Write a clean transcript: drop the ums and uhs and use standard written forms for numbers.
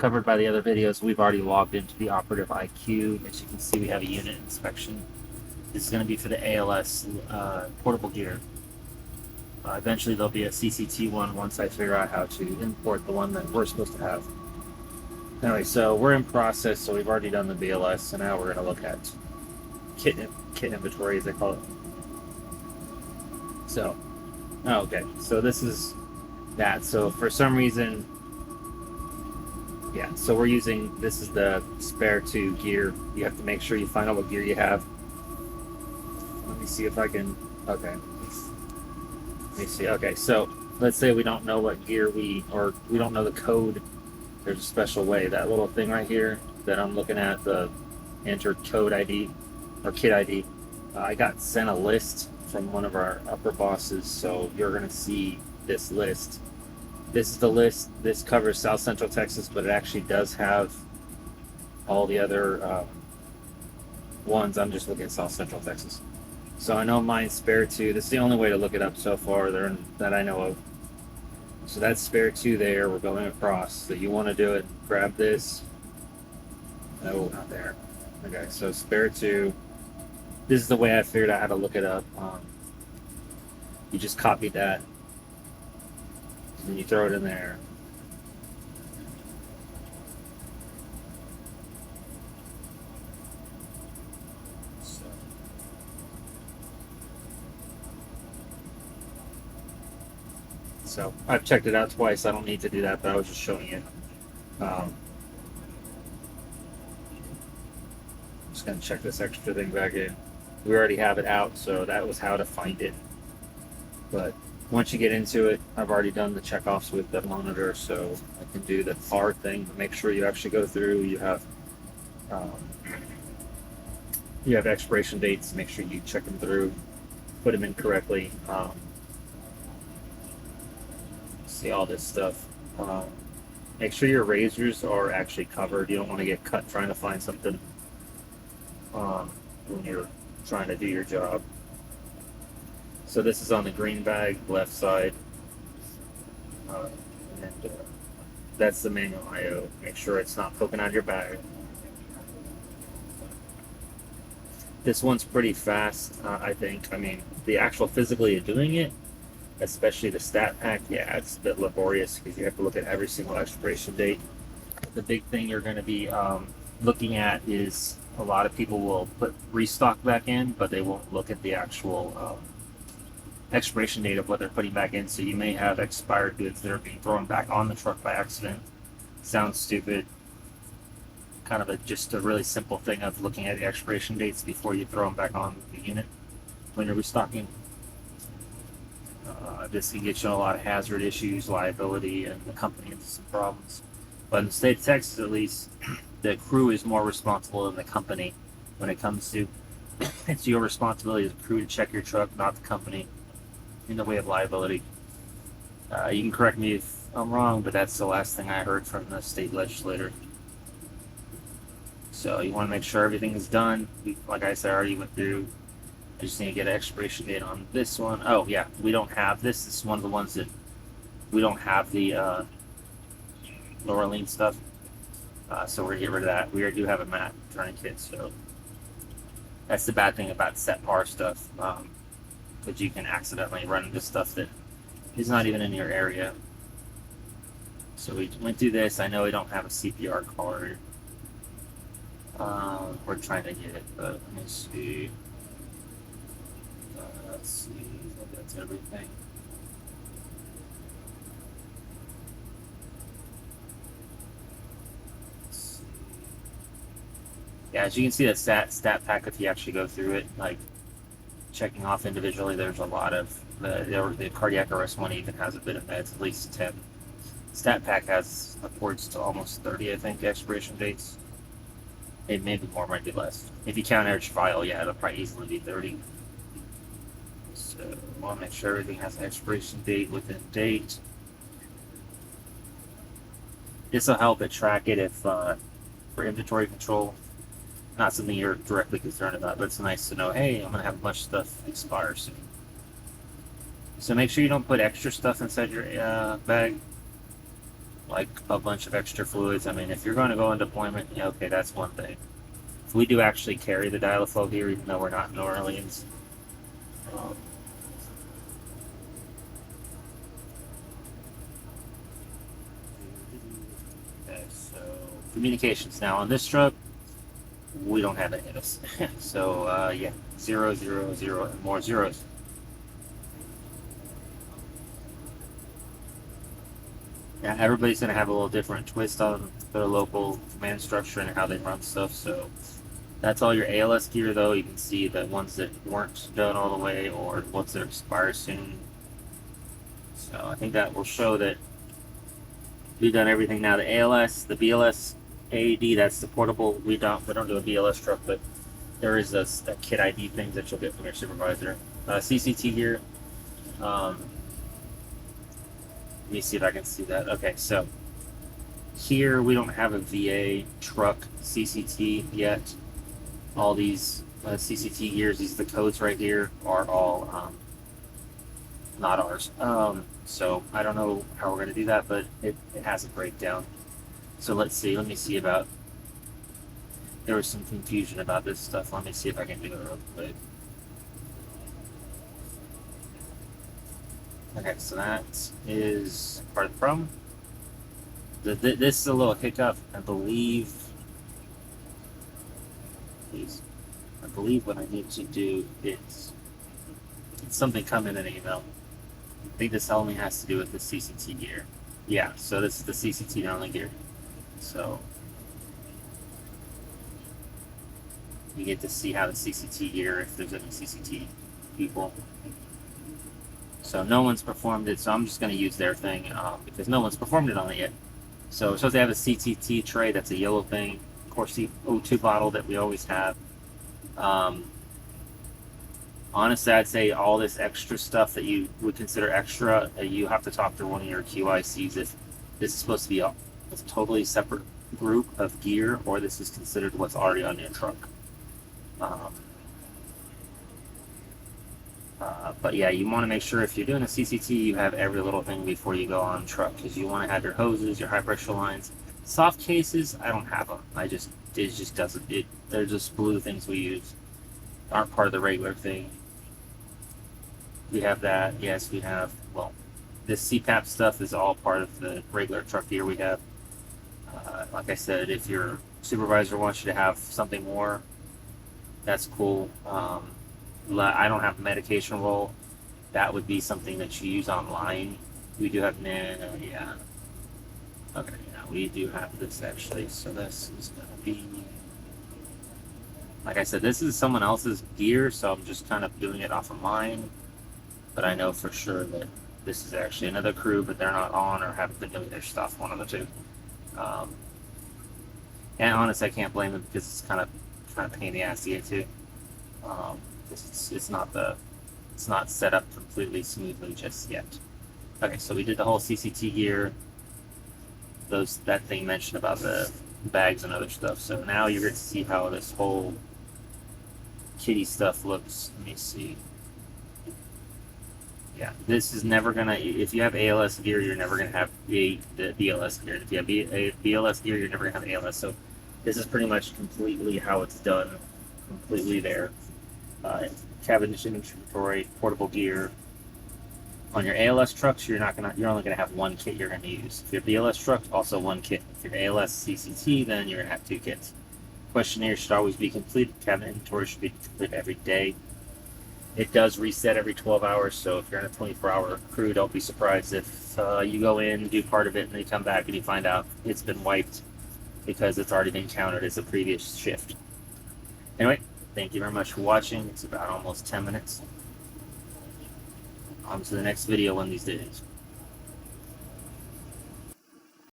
covered by the other videos, we've already logged into the Operative IQ. As you can see, we have a unit inspection. This is going to be for the ALS portable gear. Eventually there'll be a CCT one once I figure out how to import the one that we're supposed to have. Anyway, so we're in process, so we've already done the BLS, so now we're going to look at kit inventory, as they call it. So, okay, so this is that. So for some reason, yeah, so we're using, this is the spare two gear. You have to make sure you find out what gear you have. Let me see if I can, okay. Let me see, okay, so let's say we don't know what gear we don't know the code. There's a special way. That little thing right here that I'm looking at, the enter code ID or kit ID, I got sent a list from one of our upper bosses, so you're going to see this list. This is the list. This covers South Central Texas, but it actually does have all the other ones. I'm just looking at South Central Texas. So I know mine's spare two. This is the only way to look it up so far that I know of. So that's spare two there. We're going across. So you want to do it, grab this. No, not there. Okay, so spare two. This is the way I figured out how to look it up. You just copy that. And you throw it in there. So I've checked it out twice. I don't need to do that, but I was just showing you. Just gonna check this extra thing back in. We already have it out, so that was how to find it. But once you get into it, I've already done the checkoffs with the monitor, so I can do the hard thing. But make sure you actually go through. You have expiration dates. Make sure you check them through, put them in correctly. See all this stuff. Make sure your razors are actually covered. You don't want to get cut trying to find something when you're trying to do your job. So this is on the green bag, left side, and that's the manual I/O. Make sure it's not poking out of your bag. This one's pretty fast, I think. I mean, the actual physically doing it, especially the stat pack, yeah, it's a bit laborious because you have to look at every single expiration date. The big thing you're going to be looking at is a lot of people will put restock back in, but they won't look at the actual expiration date of what they're putting back in. So you may have expired goods that are being thrown back on the truck by accident. Sounds stupid. Kind of just a really simple thing of looking at the expiration dates before you throw them back on the unit when you're restocking. This can get you a lot of hazard issues, liability, and the company into some problems. But in the state of Texas, at least, the crew is more responsible than the company when it comes to it's your responsibility as a crew to check your truck, not the company, in the way of liability. You can correct me if I'm wrong, but that's the last thing I heard from the state legislator. So you want to make sure everything is done. Like I said, I already went through. I just need to get an expiration date on this one. Oh yeah, we don't have this. This is one of the ones that we don't have the Laurelene stuff. So we're gonna get rid of that. We do have a mat tourniquet, so that's the bad thing about set par stuff. But you can accidentally run into stuff that is not even in your area. So we went through this. I know we don't have a CPR card. We're trying to get it, but let me see. Let's see if that's everything. Let's see. Yeah, as you can see, that stat pack, if you actually go through it, like checking off individually, there's a lot of the cardiac arrest one even has a bit of meds, at least 10. Stat pack has upwards to almost 30, I think, expiration dates. It may be more, might be less. If you count each file, yeah, it'll probably easily be 30. So I want to make sure everything has an expiration date within date. This will help it track it if for inventory control. Not something you're directly concerned about, but it's nice to know, hey, I'm going to have a bunch of stuff expire soon. So make sure you don't put extra stuff inside your bag. like a bunch of extra fluids. I mean, if you're going to go on deployment, yeah, okay, that's one thing. If we do actually carry the dial-a-flow here, even though we're not in New Orleans. Okay, so communications. Now on this truck, we don't have any of this. So yeah, 0, 0, 0, and more zeros. Yeah, everybody's gonna have a little different twist on their local command structure and how they run stuff. So that's all your ALS gear, though. You can see the ones that weren't done all the way, or ones that expire soon. So I think that will show that we've done everything now. The ALS, the BLS AED, that's the portable. We don't do a BLS truck, but there is a kit ID thing that you'll get from your supervisor. CCT here. Let me see if I can see that. Okay, so here we don't have a VA truck CCT yet. All these CCT gears, these the codes right here, are all not ours. So I don't know how we're going to do that, but it has a breakdown. So let's see. Let me see about. There was some confusion about this stuff. Let me see if I can do it real quick. Okay, so that is part of the problem. This is a little hiccup. I believe what I need to do is something come in an email. I think this only has to do with the CCT gear. Yeah, so this is the CCT only gear. So you get to see how the CCT gear, if there's any CCT people. So no one's performed it, so I'm just going to use their thing because no one's performed it on it yet. So we're supposed to have a CTT tray, that's a yellow thing. Of course, the O2 bottle that we always have. Honestly, I'd say all this extra stuff that you would consider extra, you have to talk to one of your QICs if this is supposed to be a totally separate group of gear, or this is considered what's already on your truck. But yeah, you want to make sure if you're doing a CCT, you have every little thing before you go on truck, because you want to have your hoses, your high pressure lines. Soft cases, I don't have them. It just doesn't. They're just blue things we use. Aren't part of the regular thing. We have that. Yes, we have. Well, this CPAP stuff is all part of the regular truck gear we have. Like I said, if your supervisor wants you to have something more, that's cool. I don't have a medication roll. That would be something that you use online. We do have yeah. Okay, yeah, we do have this actually. So this is gonna be, like I said, this is someone else's gear, so I'm just kind of doing it off of mine. But I know for sure that this is actually another crew, but they're not on or haven't been doing their stuff. One of the two. And honestly, I can't blame them because it's kind of a pain in the ass to get to. It's not set up completely smoothly just yet. Okay, so we did the whole CCT gear. That thing mentioned about the bags and other stuff. So now you're going to see how this whole kitty stuff looks. Let me see. Yeah, this is never gonna. If you have ALS gear, you're never gonna have the BLS gear. If you have BLS gear, you're never gonna have ALS. So this is pretty much completely how it's done. Completely there. Cavendish inventory, portable gear. On your ALS trucks, you're only gonna have one kit you're gonna use. If you're BLS truck, also one kit. If you're ALS CCT, then you're gonna have two kits. Questionnaire should always be completed. Cabin inventory should be completed every day. It does reset every 12 hours, so if you're in a 24-hour crew, don't be surprised if you go in, do part of it, and then you come back and you find out it's been wiped because it's already been counted as a previous shift. Anyway, thank you very much for watching. It's about almost 10 minutes. On to the next video one of these days.